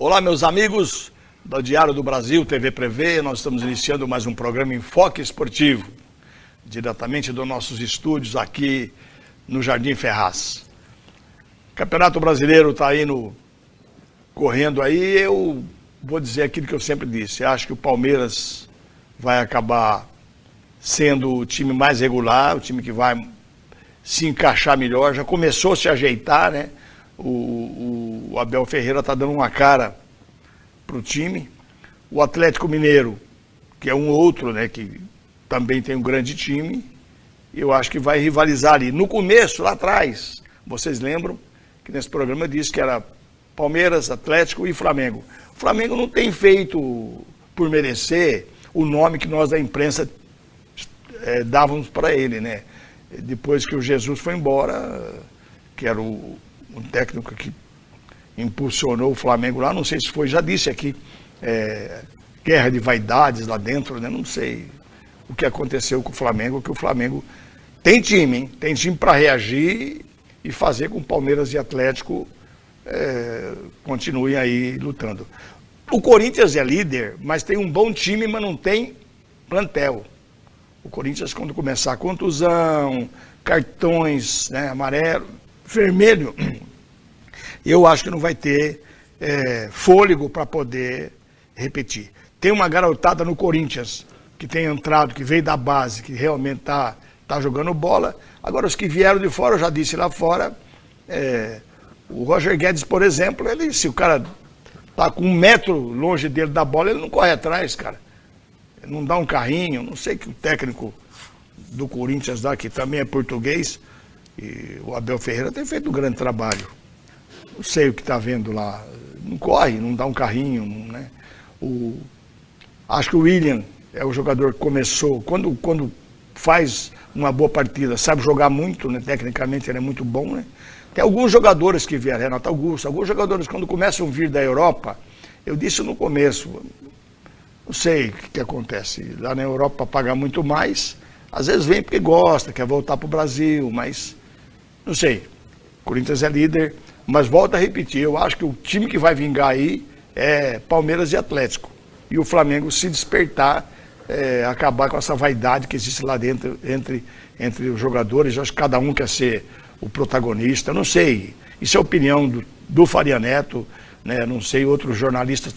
Olá, meus amigos do Diário do Brasil, TV Prevê. Nós estamos iniciando mais um programa Enfoque Esportivo, diretamente dos nossos estúdios aqui no Jardim Ferraz. O Campeonato Brasileiro está indo correndo aí. Eu vou dizer aquilo que eu sempre disse. Acho que o Palmeiras vai acabar sendo o time mais regular, o time que vai se encaixar melhor. Já começou a se ajeitar, né? O Abel Ferreira está dando uma cara para o time. O Atlético Mineiro, que é um outro, né, que também tem um grande time, eu acho que vai rivalizar ali. No começo, lá atrás, vocês lembram que nesse programa eu disse que era Palmeiras, Atlético e Flamengo. O Flamengo não tem feito por merecer o nome que nós da imprensa dávamos para ele, né? Depois que o Jesus foi embora, que era um técnico que impulsionou o Flamengo lá, não sei se foi, já disse aqui, guerra de vaidades lá dentro, né? Não sei o que aconteceu com o Flamengo, que o Flamengo tem time, hein? Tem time para reagir e fazer com que Palmeiras e Atlético continuem aí lutando. O Corinthians é líder, mas tem um bom time, mas não tem plantel. O Corinthians, quando começar a contusão, cartões, né, amarelo, vermelho, eu acho que não vai ter fôlego para poder repetir. Tem uma garotada no Corinthians que tem entrado, que veio da base, que realmente tá jogando bola. Agora, os que vieram de fora, eu já disse lá fora, o Roger Guedes, por exemplo, se o cara tá com 1 metro longe dele da bola, ele não corre atrás, cara. Ele não dá um carrinho. Não sei que o técnico do Corinthians lá, que também é português, e o Abel Ferreira tem feito um grande trabalho. Não sei o que está vendo lá. Não corre, não dá um carrinho, né? Acho que o William é o jogador que começou, quando faz uma boa partida, sabe jogar muito, né? Tecnicamente ele é muito bom, né? Tem alguns jogadores que vieram, Renato Augusto, alguns jogadores quando começam a vir da Europa, eu disse no começo, não sei o que acontece, lá na Europa paga muito mais, às vezes vem porque gosta, quer voltar para o Brasil, mas não sei, o Corinthians é líder, mas volto a repetir, eu acho que o time que vai vingar aí é Palmeiras e Atlético, e o Flamengo se despertar, acabar com essa vaidade que existe lá dentro entre os jogadores. Eu acho que cada um quer ser o protagonista, não sei, isso é a opinião do Faria Neto, né? Não sei, outros jornalistas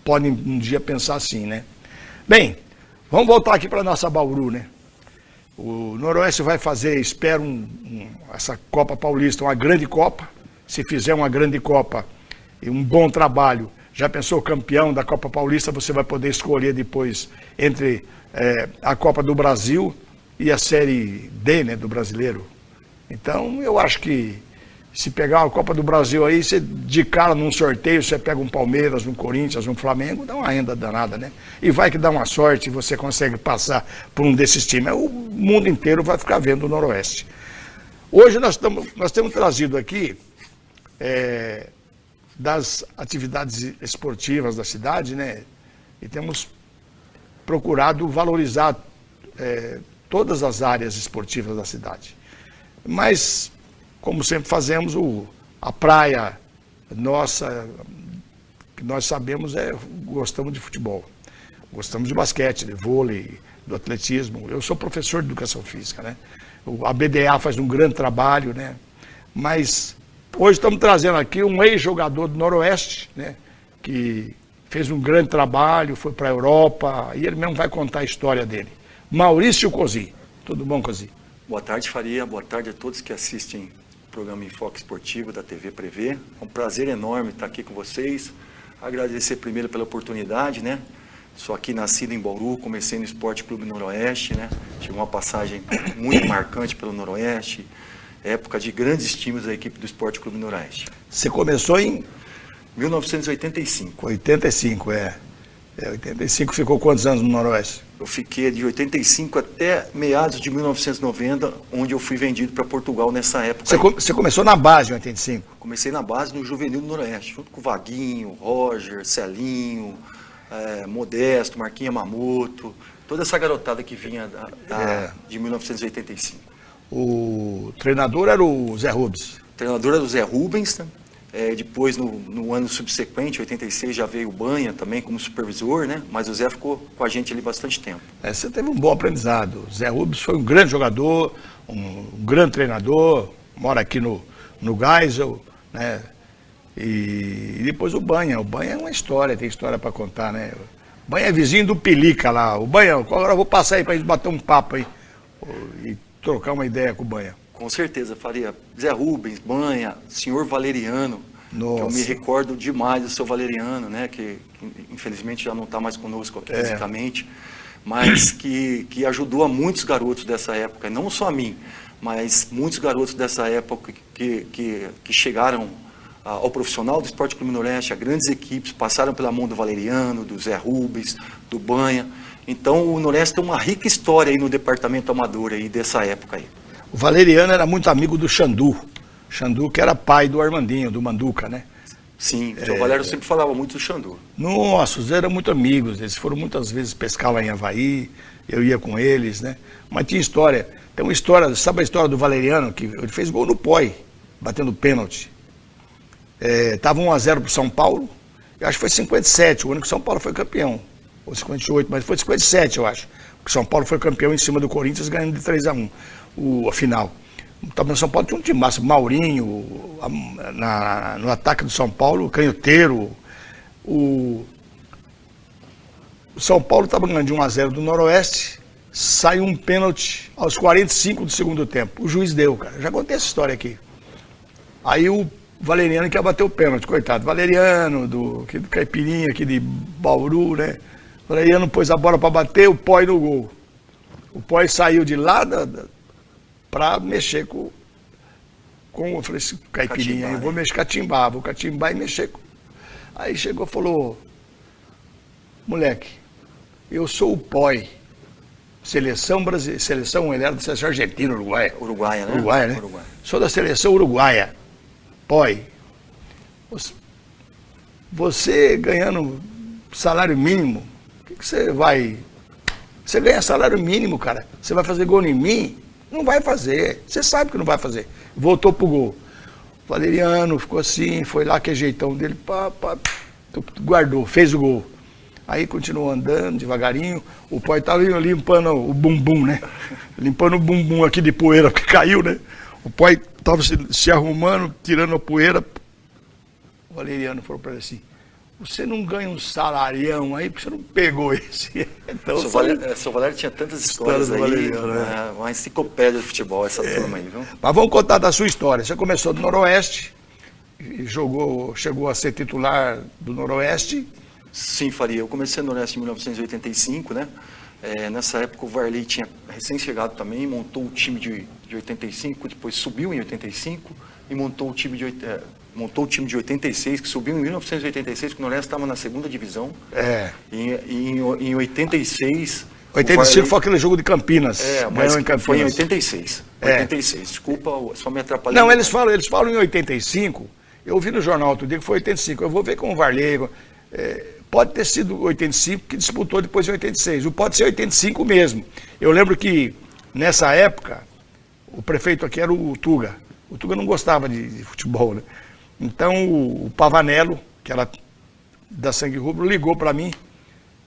podem um dia pensar assim, né? Bem, vamos voltar aqui para a nossa Bauru, né? O Noroeste vai fazer, espero, essa Copa Paulista, uma grande Copa. Se fizer uma grande Copa e um bom trabalho, já pensou campeão da Copa Paulista, você vai poder escolher depois entre a Copa do Brasil e a Série D, né, do Brasileiro. Então, eu acho que se pegar a Copa do Brasil aí, você de cara num sorteio, você pega um Palmeiras, um Corinthians, um Flamengo, dá uma renda danada, né? E vai que dá uma sorte e você consegue passar por um desses times. O mundo inteiro vai ficar vendo o Noroeste. Hoje nós temos trazido aqui das atividades esportivas da cidade, né? E temos procurado valorizar todas as áreas esportivas da cidade. Mas, como sempre fazemos, a praia nossa, que nós sabemos, gostamos de futebol. Gostamos de basquete, de vôlei, do atletismo. Eu sou professor de educação física, né? A BDA faz um grande trabalho, né? Mas hoje estamos trazendo aqui um ex-jogador do Noroeste, né? Que fez um grande trabalho, foi para a Europa, e ele mesmo vai contar a história dele. Maurício Cosi. Tudo bom, Cosi? Boa tarde, Faria. Boa tarde a todos que assistem o programa Enfoque Esportivo da TV Prevê. É um prazer enorme estar aqui com vocês. Agradecer primeiro pela oportunidade, né? Sou aqui nascido em Bauru, comecei no Esporte Clube Noroeste, né? Tive uma passagem muito marcante pelo Noroeste, época de grandes times da equipe do Esporte Clube Noroeste. Você começou em 1985. 85, 85 ficou quantos anos no Noroeste? Eu fiquei de 85 até meados de 1990, onde eu fui vendido para Portugal nessa época. Você começou na base em 85? Comecei na base no Juvenil do Noroeste, junto com o Vaguinho, Roger, Celinho, Modesto, Marquinhos Mamoto, toda essa garotada que vinha de 1985. O treinador era o Zé Rubens? O treinador era o Zé Rubens, né? Depois, no ano subsequente, 86, já veio o Banha também como supervisor, né? Mas o Zé ficou com a gente ali bastante tempo. Você teve um bom aprendizado. O Zé Rubens foi um grande jogador, um grande treinador, mora aqui no Geisel, né? E depois o Banha. O Banha é uma história, tem história para contar, né? O Banha é vizinho do Pelica lá. O Banha, agora eu vou passar aí para a gente bater um papo aí e trocar uma ideia com o Banha. Com certeza, faria. Zé Rubens, Banha, senhor Valeriano, Nossa. que eu me recordo demais do seu Valeriano, né? Que infelizmente já não está mais conosco aqui fisicamente, mas que ajudou a muitos garotos dessa época, não só a mim, mas muitos garotos dessa época que chegaram ao profissional do Esporte Clube Noroeste, a grandes equipes, passaram pela mão do Valeriano, do Zé Rubens, do Banha. Então o Noroeste tem uma rica história aí no departamento amador aí dessa época aí. O Valeriano era muito amigo do Xandu. Xandu, que era pai do Armandinho, do Manduca, né? Sim, o seu Valério sempre falava muito do Xandu. Nossa, eles eram muito amigos. Eles foram muitas vezes pescar lá em Havaí, eu ia com eles, né? Mas tinha história. Tem uma história, sabe a história do Valeriano, que ele fez gol no Poi, batendo pênalti. Estava 1-0 para o São Paulo, eu acho que foi 57, o ano que o São Paulo foi campeão. Ou 58, mas foi 57, eu acho. Porque o São Paulo foi campeão em cima do Corinthians, ganhando de 3-1 a final. Estava no São Paulo, tinha um time massa, Maurinho, no ataque do São Paulo, Canhoteiro. O São Paulo estava ganhando de 1-0 do Noroeste, saiu um pênalti aos 45 do segundo tempo. O juiz deu, cara. Eu já contei essa história aqui. Aí o Valeriano que ia bater o pênalti, coitado. Valeriano, do Caipirinha, aqui de Bauru, né? O Valeriano pôs a bola para bater, o Poi no gol. O Poi saiu de lá para mexer com. Eu falei assim, Caipirinha, eu vou mexer, vou catimbar e mexer com. Aí chegou e falou: moleque, eu sou o Poi. Seleção brasileira, ele era da seleção argentina, Uruguaia. Uruguaia, né? Uruguaia, né? Uruguaia. Sou da seleção uruguaia. Poi, você ganhando salário mínimo, o que você vai... Você ganha salário mínimo, cara. Você vai fazer gol em mim? Não vai fazer. Você sabe que não vai fazer. Voltou pro gol. O Valeriano ficou assim, foi lá que é jeitão dele, guardou, fez o gol. Aí continuou andando devagarinho, o Poi estava limpando o bumbum, né? Limpando o bumbum aqui de poeira, porque caiu, né? O Poi estava se arrumando, tirando a poeira. O Valeriano falou para ele assim: você não ganha um salarião aí, porque você não pegou esse. Então, o seu Valério tinha tantas histórias aí, né? Uma enciclopédia de futebol, essa turma aí, viu? Mas vamos contar da sua história. Você começou do Noroeste, chegou a ser titular do Noroeste. Sim, Faria. Eu comecei no Noroeste em 1985, né? Nessa época o Varley tinha recém-chegado também, montou o time de 85, depois subiu em 85 e montou o time de 86, que subiu em 1986, que o Noroeste estava na segunda divisão. Em 86... 85 Varley... foi aquele jogo de Campinas. Mas em Campinas. Foi em 86. 86, desculpa, só me atrapalhei. Não, eles falam em 85, eu ouvi no jornal outro dia que foi 85, eu vou ver com o Varley... Pode ter sido 85 que disputou depois de 86, ou pode ser 85 mesmo. Eu lembro que nessa época o prefeito aqui era o Tuga. O Tuga não gostava de futebol, né? Então o Pavanello, que era da Sangue Rubro, ligou para mim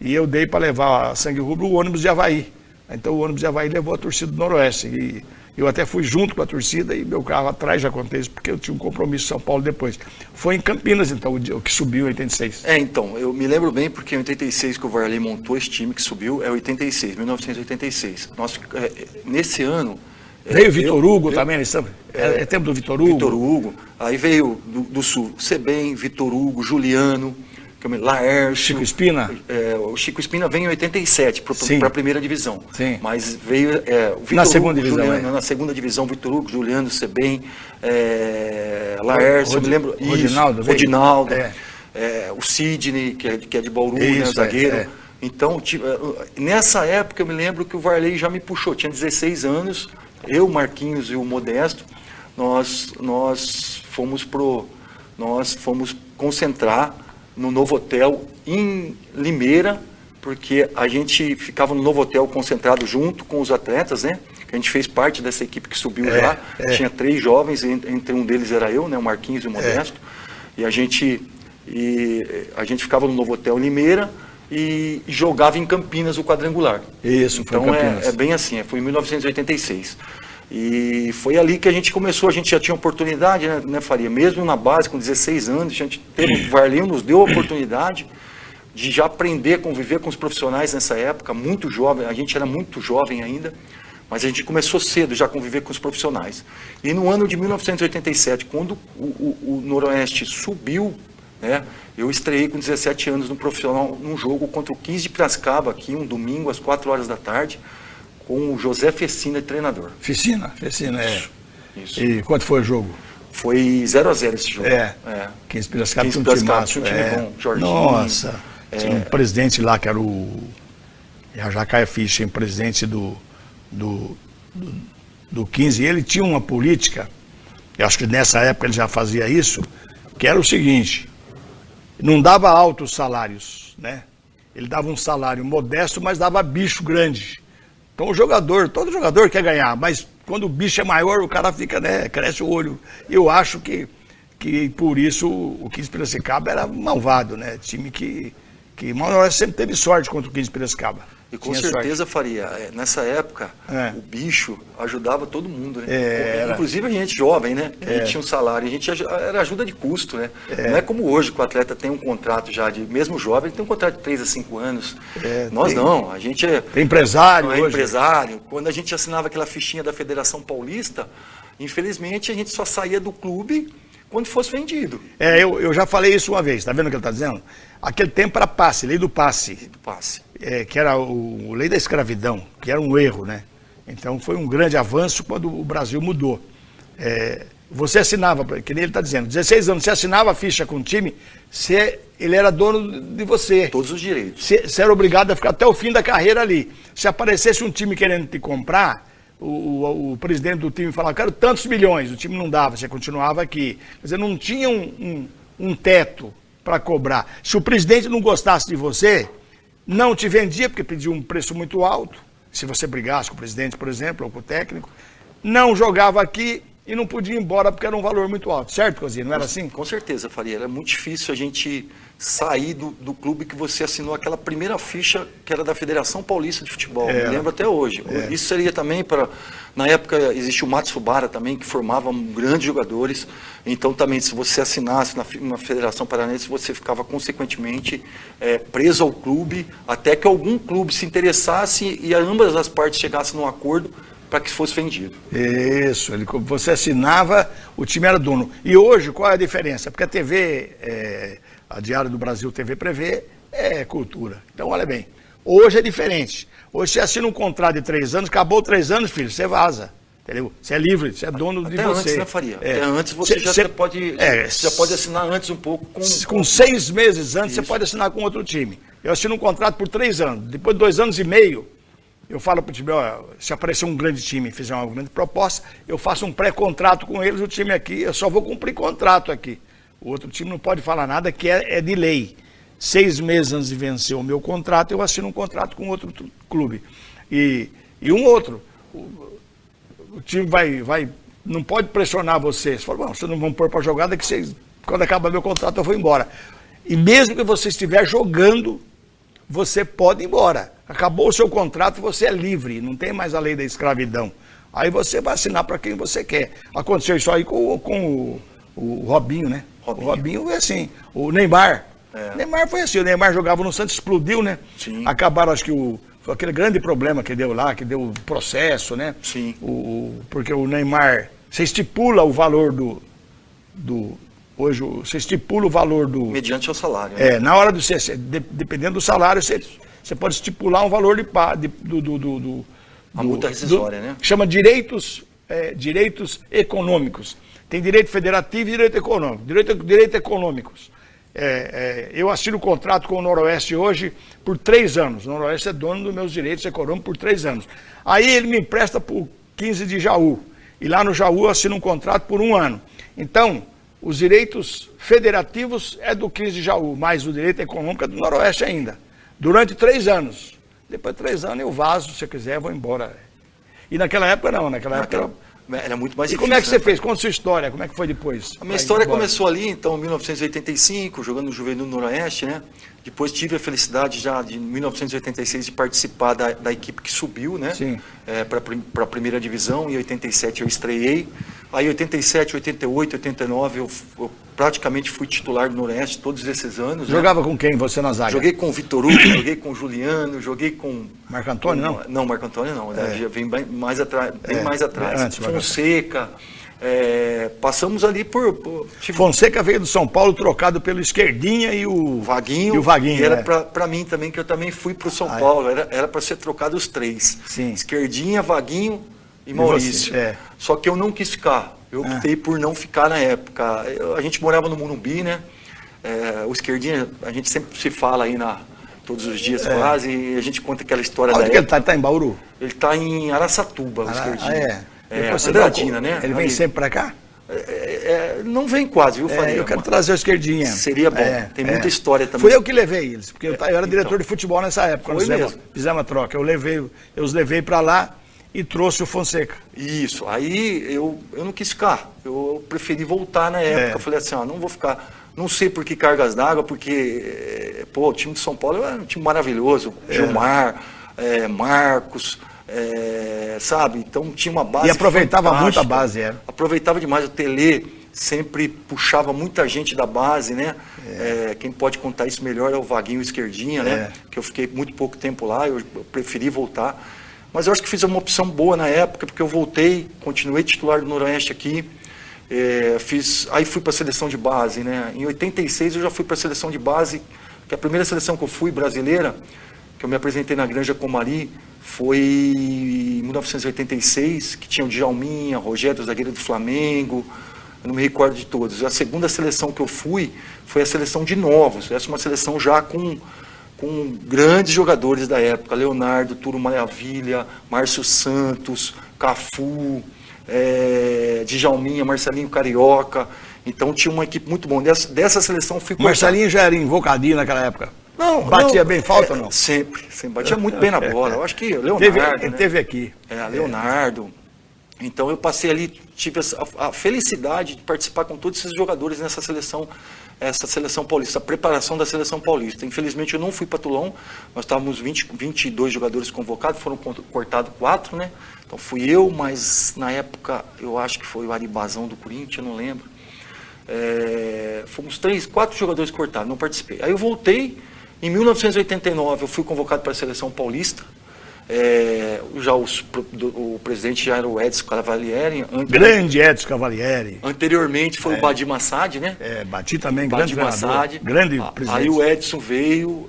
e eu dei para levar a Sangue Rubro o ônibus de Havaí. Então o ônibus de Havaí levou a torcida do Noroeste. E eu até fui junto com a torcida e meu carro atrás, já contei isso, porque eu tinha um compromisso em São Paulo depois. Foi em Campinas, então, o que subiu em 86. Então, eu me lembro bem porque em 86 que o Varley montou esse time que subiu, 1986. Nesse ano... Veio o Vitor Hugo também, é tempo do Vitor Hugo? Vitor Hugo, aí veio do Sul, Sebem, Vitor Hugo, Juliano... Laércio, Chico Espina? O Chico Espina veio em 87 para a primeira divisão. Sim. Mas veio o Vitor na segunda Hugo, divisão. Juliano, na segunda divisão, Vitor Hugo, Juliano, Sebem, Laércio, eu me lembro. Rodinaldo. O Sidney, que é de Bauru, né, zagueiro. Então, nessa época eu me lembro que o Varley já me puxou. Tinha 16 anos, eu, Marquinhos e o Modesto, nós fomos concentrar no Novo Hotel em Limeira, porque a gente ficava no Novo Hotel concentrado junto com os atletas, né? A gente fez parte dessa equipe que subiu já. Tinha 3 jovens, entre um deles era eu, né? O Marquinhos e o Modesto. E a gente ficava no Novo Hotel Limeira e jogava em Campinas o quadrangular. Isso, foi então Campinas. É bem assim, foi em 1986. E foi ali que a gente começou, a gente já tinha oportunidade, né, Faria? Mesmo na base, com 16 anos, a gente teve, o Varlinho nos deu a oportunidade de já aprender a conviver com os profissionais nessa época, muito jovem, a gente era muito jovem ainda, mas a gente começou cedo já a conviver com os profissionais. E no ano de 1987, quando o Noroeste subiu, né, eu estreiei com 17 anos no profissional, num jogo contra o 15 de Piracicaba, aqui um domingo às 4 horas da tarde, com o José Fecina, treinador. Fecina, Isso. E quanto foi o jogo? Foi 0-0 esse jogo. 15 Piracicaba, 15 Piracicaba, tinha um time bom, Jorginho. Nossa, tinha um presidente lá que era o Jacaia Fischer, presidente do 15, e ele tinha uma política, eu acho que nessa época ele já fazia isso, que era o seguinte: não dava altos salários, né? Ele dava um salário modesto, mas dava bicho grande. Então todo jogador quer ganhar, mas quando o bicho é maior, o cara fica, né, cresce o olho. Eu acho que por isso o 15 Piracicaba era malvado, né? Time que Manoel sempre teve sorte contra o 15 Piracicaba. E com certeza, Faria, nessa época, o bicho ajudava todo mundo, né? Inclusive a gente jovem, né? A gente tinha um salário, a gente era ajuda de custo, né? Não é como hoje, que o atleta tem um contrato já de, mesmo jovem, ele tem um contrato de 3 a 5 anos. Nós não, a gente tem empresário hoje. Empresário. Quando a gente assinava aquela fichinha da Federação Paulista, infelizmente a gente só saía do clube quando fosse vendido. Eu já falei isso uma vez, tá vendo o que ele está dizendo? Aquele tempo era passe, lei do passe. Que era a lei da escravidão, que era um erro, né? Então foi um grande avanço quando o Brasil mudou. Você assinava, que nem ele está dizendo, 16 anos, você assinava a ficha com o time, ele era dono de você. Todos os direitos. Você era obrigado a ficar até o fim da carreira ali. Se aparecesse um time querendo te comprar, o presidente do time falava, quero tantos milhões, o time não dava, você continuava aqui. Quer dizer, não tinha um teto para cobrar. Se o presidente não gostasse de você, não te vendia, porque pedia um preço muito alto, se você brigasse com o presidente, por exemplo, ou com o técnico, não jogava aqui e não podia ir embora porque era um valor muito alto, certo, Cozinha? Não era assim? Com certeza, Faria. Era muito difícil a gente sair do clube que você assinou aquela primeira ficha que era da Federação Paulista de Futebol. Me lembro até hoje. Isso seria também para... Na época existia o Matsubara também, que formava grandes jogadores. Então também, se você assinasse na Federação Paranaense, você ficava consequentemente preso ao clube, até que algum clube se interessasse e ambas as partes chegassem num acordo para que fosse vendido. Isso, você assinava, o time era dono. E hoje, qual é a diferença? Porque a TV, a Diário do Brasil TV prevê, é cultura. Então, olha bem, hoje é diferente. Hoje você assina um contrato de 3 anos, acabou 3 anos, filho, você vaza. Entendeu? Você é livre, você é dono de você. Até antes, né, Faria? Até antes você já pode assinar antes um pouco com 6 meses antes, você pode assinar com outro time. Eu assino um contrato por 3 anos. Depois de 2 anos e meio, eu falo para o time, se aparecer um grande time e fizer uma grande proposta, eu faço um pré-contrato com eles, o time aqui, eu só vou cumprir contrato aqui. O outro time não pode falar nada, que é de lei. 6 meses antes de vencer o meu contrato, eu assino um contrato com outro clube. E um outro, o time não pode pressionar você. Você fala, vocês não vão pôr para jogada que quando acaba meu contrato eu vou embora. E mesmo que você estiver jogando, você pode ir embora. Acabou o seu contrato, você é livre, não tem mais a lei da escravidão. Aí você vai assinar para quem você quer. Aconteceu isso aí com o Robinho, né? O Robinho é assim. O Neymar. O Neymar foi assim, o Neymar jogava no Santos, explodiu, né? Sim. Acabaram, acho que foi aquele grande problema que deu lá, que deu processo, né? Sim. Porque o Neymar, você estipula o valor hoje, você estipula o valor do... Mediante o salário. Né? Na hora dependendo do salário, você pode estipular um valor a multa rescisória, né? Chama direitos econômicos. Tem direito federativo e direito econômico. Direito econômicos. Eu assino contrato com o Noroeste hoje por 3 anos. O Noroeste é dono dos meus direitos econômicos por 3 anos. Aí ele me empresta por 15 de Jaú. E lá no Jaú eu assino um contrato por 1 ano. Então, os direitos federativos é do 15 de Jaú, mas o direito econômico é do Noroeste ainda. Durante 3 anos. Depois de 3 anos eu vazo, se eu quiser, vou embora. E naquela época não, naquela época Era muito mais E difícil. como é que você né? fez? Conta a sua história, como é que foi depois? A minha história começou ali, então, em 1985, jogando no Juvenil do Noroeste, né? Depois tive a felicidade já de 1986 de participar da equipe que subiu, né? Sim. Para a primeira divisão. Em 87 eu estreiei. Aí 87, 88, 89 eu praticamente fui titular do Noroeste todos esses anos. Jogava com quem você na zaga? Joguei com o Vitor Hugo, joguei com o Juliano, joguei com... Marco Antônio, não? Não, Marco Antônio não. Já vem bem mais atrás. Mais atrás. Antes, Fonseca. Passamos ali por Fonseca veio do São Paulo trocado pelo Esquerdinha e o Vaguinho. E o Vaguinho, que era né? para mim também, que eu também fui para o São Paulo. Era para ser trocado os três. Sim. Esquerdinha, Vaguinho e Maurício. Você? Só que eu não quis ficar. Eu optei por não ficar na época. A gente morava no Morumbi, né? O Esquerdinha, a gente sempre se fala aí todos os dias quase, e a gente conta aquela história da Onde que ele época. está? Ele está em Bauru? Ele está em Araçatuba, o Esquerdinha. Depois você Andradina, né? Ele vem Ali. sempre para cá? Não vem quase, viu, Faria? Eu quero trazer o Esquerdinha. Seria bom. Tem muita história também. Fui eu que levei eles, porque eu era diretor de futebol nessa época. Foi Nós mesmo. fizemos a troca. Eu os levei para lá e trouxe o Fonseca. Isso. Aí eu não quis ficar. Eu preferi voltar na época. Eu falei assim, não vou ficar. Não sei por que cargas d'água, porque o time de São Paulo é um time maravilhoso. Gilmar, Marcos, sabe? Então tinha uma base. E aproveitava fantástica. muito a base, Aproveitava demais. O Tele sempre puxava muita gente da base, né? Quem pode contar isso melhor é o Vaguinho Esquerdinha, né? Que eu fiquei muito pouco tempo lá, eu preferi voltar. Mas eu acho que fiz uma opção boa na época, porque eu voltei, continuei titular do Noroeste aqui. Aí fui para a seleção de base, né? Em 86 eu já fui para a seleção de base, que a primeira seleção que eu fui brasileira, que eu me apresentei na Granja Comari, foi em 1986, que tinha o Djalminha, Rogério, zagueiro do Flamengo, eu não me recordo de todos. A segunda seleção que eu fui foi a seleção de novos, essa é uma seleção já com grandes jogadores da época, Leonardo, Turo Maravilha, Márcio Santos, Cafu, Djalminha, Marcelinho Carioca. Então tinha uma equipe muito boa. Dessa seleção eu fui... Marcelinho já era invocadinho naquela época? Não, batia bem falta ou não? Sempre batia muito bem na bola. Eu acho que Leonardo... Ele teve aqui. Leonardo. Então eu passei ali, tive a felicidade de participar com todos esses jogadores nessa seleção, essa seleção paulista, a preparação da seleção paulista. Infelizmente eu não fui para Toulon, nós estávamos 22 jogadores convocados, foram cortados 4, né? Então fui eu, mas na época eu acho que foi o Aribazão do Corinthians, eu não lembro. Fomos 4 jogadores cortados, não participei. Aí eu voltei, em 1989 eu fui convocado para a seleção paulista. O presidente já era o Edson Cavalieri. Grande Edson Cavalieri. Anteriormente foi o Badi Massad, né? Bati também, Badi grande Massad. Grande presidente. Aí o Edson veio,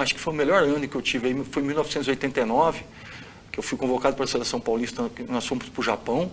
acho que foi o melhor ano que eu tive, aí foi em 1989, que eu fui convocado para a Seleção Paulista, nós fomos para o Japão.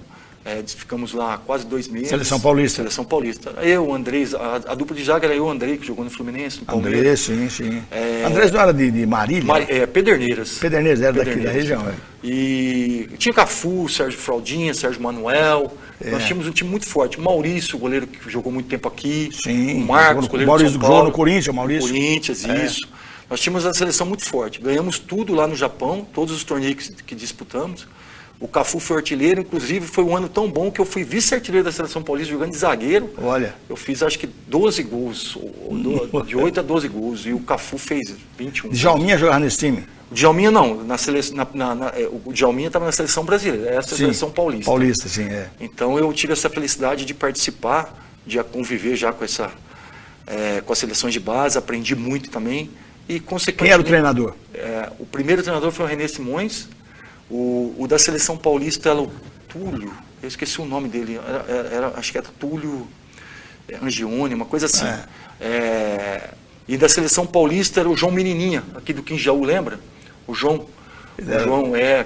Ficamos lá quase 2 meses. Seleção Paulista. Seleção Paulista. Eu, o Andrés, a dupla de zaga era eu, o Andrei, que jogou no Fluminense, no Palmeiras. Andrés, sim. Andrés não era de Marília? Pederneiras. Pederneiras, era daqui da região. E tinha Cafu, Sérgio Fraldinha, Sérgio Manuel. Nós tínhamos um time muito forte. O Maurício, o goleiro que jogou muito tempo aqui. Sim. O Marcos, goleiro Maurício do São Paulo. Jogou no Corinthians, Maurício. Corinthians, isso. Nós tínhamos uma seleção muito forte. Ganhamos tudo lá no Japão, todos os torneios que disputamos. O Cafu foi artilheiro, inclusive foi um ano tão bom que eu fui vice-artilheiro da Seleção Paulista jogando de zagueiro. Olha. Eu fiz acho que 12 gols, de 8 a 12 gols, e o Cafu fez 21. Djalminha jogava nesse time? O Djalminha não, o Djalminha estava na Seleção Brasileira, essa é a Seleção Paulista. Paulista, sim, Então eu tive essa felicidade de participar, de conviver já com as seleções de base, aprendi muito também. E, consequentemente, quem era o treinador? O primeiro treinador foi o René Simões. O da Seleção Paulista era o Túlio, eu esqueci o nome dele, acho que era Túlio Angione, uma coisa assim. E da Seleção Paulista era o João Menininha, aqui do Quinjaú, lembra? O João, que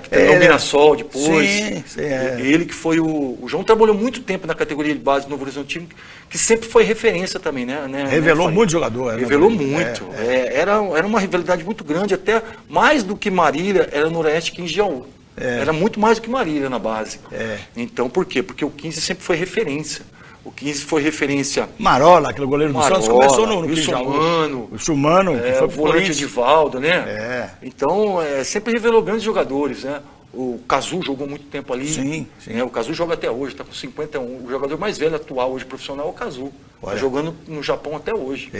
treinou o Mirassol depois. Sim, Ele que foi o João trabalhou muito tempo na categoria de base do Novo Horizontino, que sempre foi referência também, né? Revelou muito jogador. Revelou muito. Era uma rivalidade muito grande, até mais do que Marília, era Noroeste e Quinjaú. Era muito mais do que Marília na base. Então, por quê? Porque o 15 sempre foi referência. O 15 foi referência... Marola, aquele goleiro do Santos, começou no Quinjaú. O Sumano, que foi o volante Edivaldo, né? Então, sempre revelou grandes jogadores, né? O Kazu jogou muito tempo ali. Sim, sim. Né? O Kazu joga até hoje, está com 51. O jogador mais velho atual hoje profissional é o Kazu. Está jogando no Japão até hoje.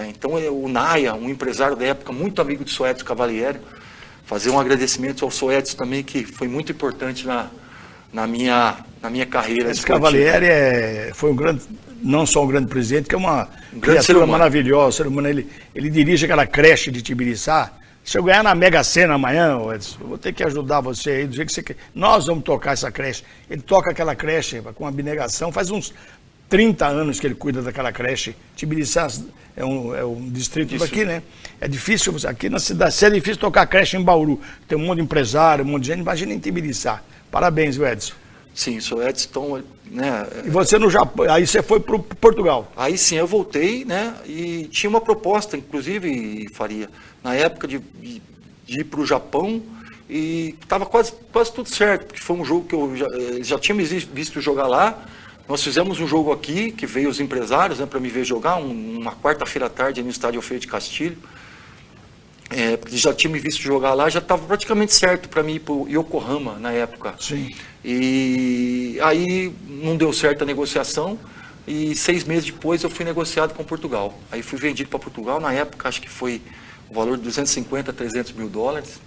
Então o Naya, um empresário da época, muito amigo de Soetos Cavalieri, fazer um agradecimento ao Soetos também, que foi muito importante na minha carreira. Esse Cavalieri foi um grande, não só um grande presidente, que é uma criatura maravilhosa. Ser humano, ele dirige aquela creche de Tibiriçá. Se eu ganhar na Mega Sena amanhã, Edson, eu vou ter que ajudar você aí do jeito que você quer. Nós vamos tocar essa creche. Ele toca aquela creche com abnegação. Faz uns 30 anos que ele cuida daquela creche. Tibiriçá é um distrito daqui, né? É difícil, aqui na cidade, se é difícil tocar creche em Bauru. Tem um monte de empresário, um monte de gente. Imagina em Tibiriçá. Parabéns, Edson. Sim, sou Edson, né? E você no Japão, aí você foi para Portugal? Aí sim, eu voltei, né? E tinha uma proposta, inclusive, Faria, na época de ir para o Japão, e estava quase tudo certo, porque foi um jogo que eu já tinha me visto jogar lá. Nós fizemos um jogo aqui, que veio os empresários, né, para me ver jogar, uma quarta-feira à tarde no estádio Alfredo de Castilho. Porque já tinha me visto jogar lá, já estava praticamente certo para mim ir para o Yokohama na época. Sim. E aí não deu certo a negociação, e 6 meses depois eu fui negociado com Portugal. Aí fui vendido para Portugal, na época acho que foi o valor de 250 a 300 mil dólares,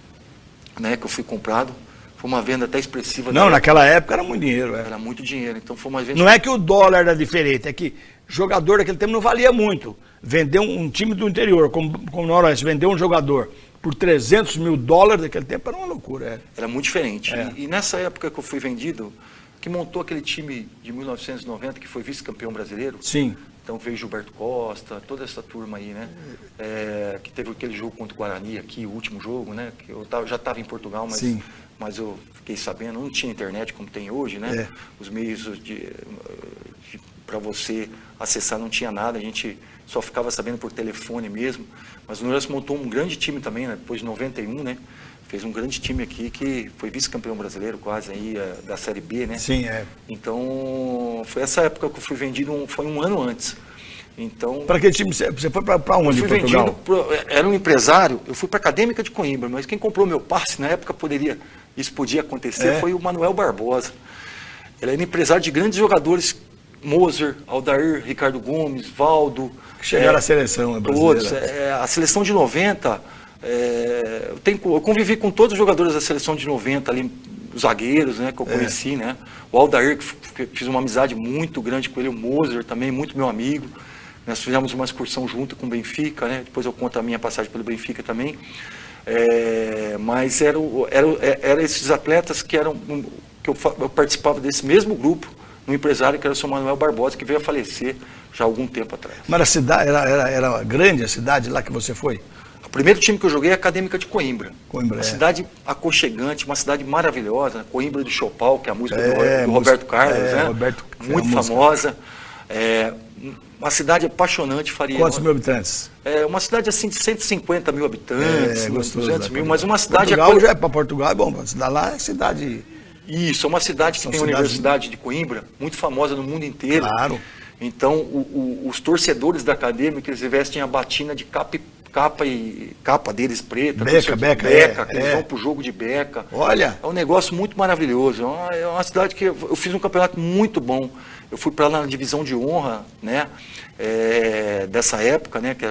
né, que eu fui comprado. Foi uma venda até expressiva. Não, naquela época era muito dinheiro. Era muito dinheiro, então foi uma venda... Não é que o dólar era diferente, é que jogador daquele tempo não valia muito. Vender um time do interior, como o Noroeste, vender um jogador por 300 mil dólares naquele tempo era uma loucura. Era muito diferente. E nessa época que eu fui vendido, que montou aquele time de 1990, que foi vice-campeão brasileiro. Sim. Então veio Gilberto Costa, toda essa turma aí, né? Que teve aquele jogo contra o Guarani aqui, o último jogo, né? Que eu já estava em Portugal, mas eu fiquei sabendo, não tinha internet como tem hoje, né? Os meios para você acessar não tinha nada, a gente só ficava sabendo por telefone mesmo. Mas o Noroeste montou um grande time também, né? Depois de 91, né? Fez um grande time aqui que foi vice-campeão brasileiro quase aí, da Série B, né? Sim, Então, foi essa época que eu fui vendido, foi um ano antes. Então, para aquele time, você foi para onde? Eu fui vendido, era um empresário, eu fui para a Acadêmica de Coimbra, mas quem comprou meu passe na época isso podia acontecer, foi o Manuel Barbosa. Ele era empresário de grandes jogadores, Moser, Aldair, Ricardo Gomes, Valdo. Chegaram à seleção brasileira. Todos. A seleção de 90, eu convivi com todos os jogadores da seleção de 90 ali, os zagueiros, né, que eu conheci, né? O Aldair, que fiz uma amizade muito grande com ele, o Moser também, muito meu amigo. Nós fizemos uma excursão junto com o Benfica, né? Depois eu conto a minha passagem pelo Benfica também. Mas eram esses atletas que eu participava desse mesmo grupo, um empresário que era o seu Manuel Barbosa, que veio a falecer já há algum tempo atrás. Mas a cidade, era grande a cidade lá que você foi? O primeiro time que eu joguei é a Acadêmica de Coimbra. Uma cidade aconchegante, uma cidade maravilhosa, né? Coimbra de Chopal, que é a música do Roberto Carlos, né? Muito famosa. Uma cidade apaixonante, Faria. Quantos mil habitantes? Uma cidade assim de 150 mil habitantes, gostoso, 200 mil, mas uma cidade... Para Portugal é bom, lá é cidade... Isso, é uma cidade que tem a Universidade de Coimbra, muito famosa no mundo inteiro. Claro. Então, os torcedores da Acadêmica, eles vestem a batina de capa deles preta, beca, eles vão pro jogo de beca. Olha! É um negócio muito maravilhoso. É uma cidade que eu fiz um campeonato muito bom. Eu fui para lá na divisão de honra, né? Dessa época, né? Que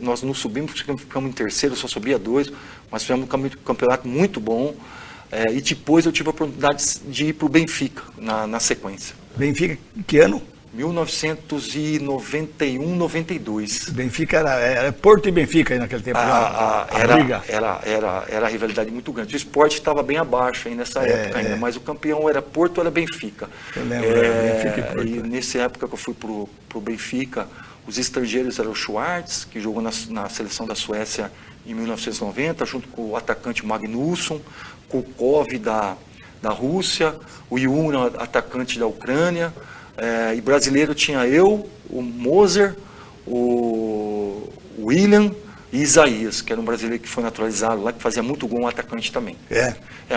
nós não subimos, ficamos em terceiro, só subia 2, mas fizemos um campeonato muito bom. E depois eu tive a oportunidade de ir para o Benfica, na sequência. Benfica, que ano? 1991, 92. Benfica era Porto e Benfica aí naquele tempo. Era a rivalidade muito grande. O esporte estava bem abaixo aí nessa época ainda, mas o campeão era Porto ou era Benfica. Eu lembro, Benfica e Porto. E nessa época que eu fui pro Benfica, os estrangeiros eram o Schwartz, que jogou na seleção da Suécia em 1990, junto com o atacante Magnusson, Kulkov da Rússia, o Yuna, atacante da Ucrânia. E brasileiro tinha eu, o Moser, o William, e Isaías, que era um brasileiro que foi naturalizado lá, que fazia muito gol, um atacante também.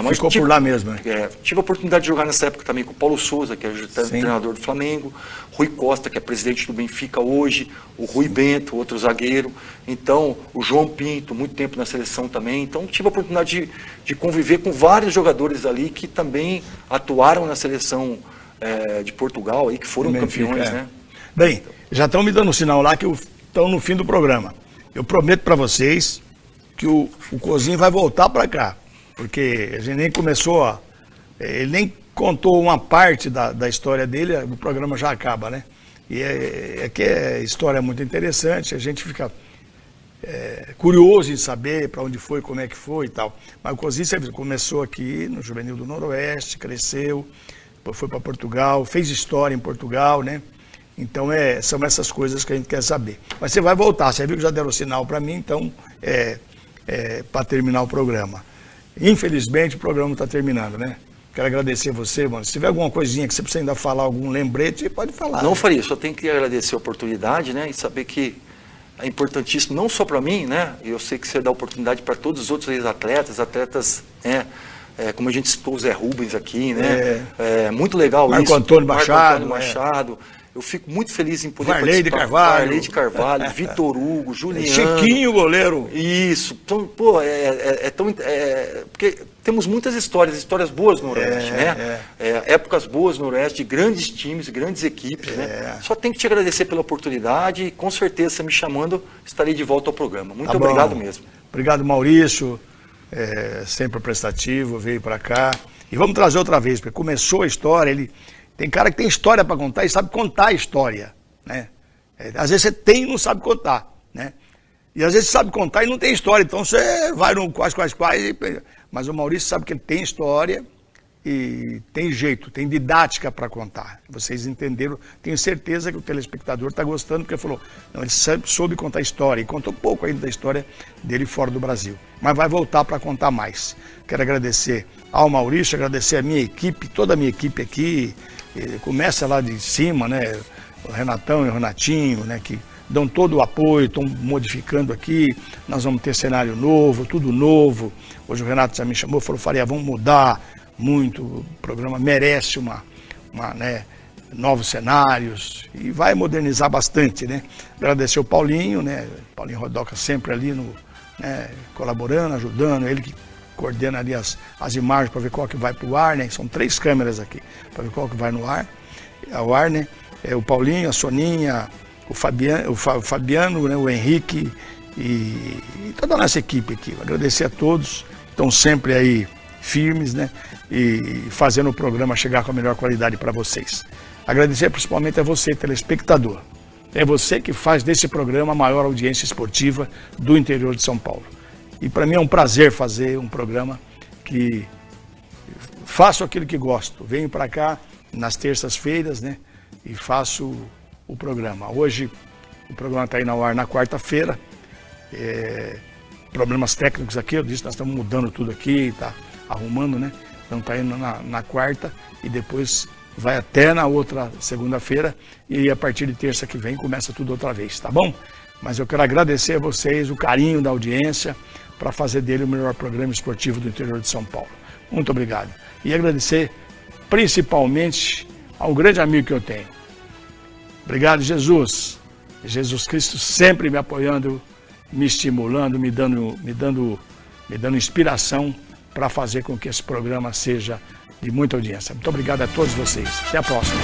Mas ficou por lá mesmo, né? Tive a oportunidade de jogar nessa época também com o Paulo Souza, que é o treinador do Flamengo, Rui Costa, que é presidente do Benfica hoje, o Rui Bento, outro zagueiro, então o João Pinto, muito tempo na seleção também. Então tive a oportunidade de conviver com vários jogadores ali que também atuaram na seleção de Portugal, aí, que foram campeões, né? Bem, já estão me dando um sinal lá que estão no fim do programa. Eu prometo para vocês que o Cozinho vai voltar para cá, porque a gente nem começou, ele nem contou uma parte da história dele, o programa já acaba, né? E é que a história é muito interessante, a gente fica curioso em saber para onde foi, como é que foi e tal. Mas o Cozinho começou aqui no Juvenil do Noroeste, cresceu, depois foi para Portugal, fez história em Portugal, né? Então são essas coisas que a gente quer saber. Mas você vai voltar, você viu que já deram sinal para mim, então para terminar o programa. Infelizmente o programa está terminando, né? Quero agradecer você, mano. Se tiver alguma coisinha que você precisa ainda falar, algum lembrete, pode falar. Não, Faria, só tenho que agradecer a oportunidade, né? E saber que é importantíssimo, não só para mim, né? Eu sei que você dá oportunidade para todos os outros atletas, né? Como a gente citou o Zé Rubens aqui, né? Muito legal Marco isso. Antônio Machado. Marco Antônio Machado. Eu fico muito feliz em poder participar. Varley de Carvalho, Vitor Hugo, Juliano. Chiquinho, goleiro. Isso. Então, pô, porque temos muitas histórias boas no Noroeste, né? Épocas boas no Noroeste, grandes times, grandes equipes, né? Só tenho que te agradecer pela oportunidade e com certeza, você me chamando, estarei de volta ao programa. Muito obrigado mesmo. Obrigado, Maurício. Sempre prestativo, veio para cá. E vamos trazer outra vez, porque começou a história, tem cara que tem história para contar e sabe contar a história, né? Às vezes você tem e não sabe contar, né? E às vezes você sabe contar e não tem história, então você vai no quase, mas o Maurício sabe que ele tem história e tem jeito, tem didática para contar. Vocês entenderam, tenho certeza que o telespectador está gostando, porque falou, não, ele soube contar história, e contou pouco ainda da história dele fora do Brasil, mas vai voltar para contar mais. Quero agradecer ao Maurício, agradecer a minha equipe, toda a minha equipe aqui, começa lá de cima, né, o Renatão e o Renatinho, né, que dão todo o apoio, estão modificando aqui, nós vamos ter cenário novo, tudo novo. Hoje o Renato já me chamou, falou, Faria, vamos mudar muito, o programa merece né, novos cenários e vai modernizar bastante, né. Agradecer o Paulinho, né, Paulinho Rodoca sempre ali, né, colaborando, ajudando, ele que coordena ali as imagens para ver qual que vai para o ar, né? São 3 câmeras aqui, para ver qual que vai no ar, ao ar, né? O Paulinho, a Soninha, o Fabiano, né? O Henrique e toda a nossa equipe aqui. Agradecer a todos, estão sempre aí firmes, né? E fazendo o programa chegar com a melhor qualidade para vocês. Agradecer principalmente a você, telespectador. É você que faz desse programa a maior audiência esportiva do interior de São Paulo. E para mim é um prazer fazer um programa que faço aquilo que gosto. Venho para cá nas terças-feiras, né? E faço o programa. Hoje o programa está aí no ar na quarta-feira. Problemas técnicos aqui, eu disse, nós estamos mudando tudo aqui, está arrumando, né? Então está indo na quarta e depois vai até na outra segunda-feira e a partir de terça que vem começa tudo outra vez, tá bom? Mas eu quero agradecer a vocês o carinho da audiência para fazer dele o melhor programa esportivo do interior de São Paulo. Muito obrigado. E agradecer principalmente ao grande amigo que eu tenho. Obrigado, Jesus. Jesus Cristo sempre me apoiando, me estimulando, me dando inspiração para fazer com que esse programa seja de muita audiência. Muito obrigado a todos vocês. Até a próxima.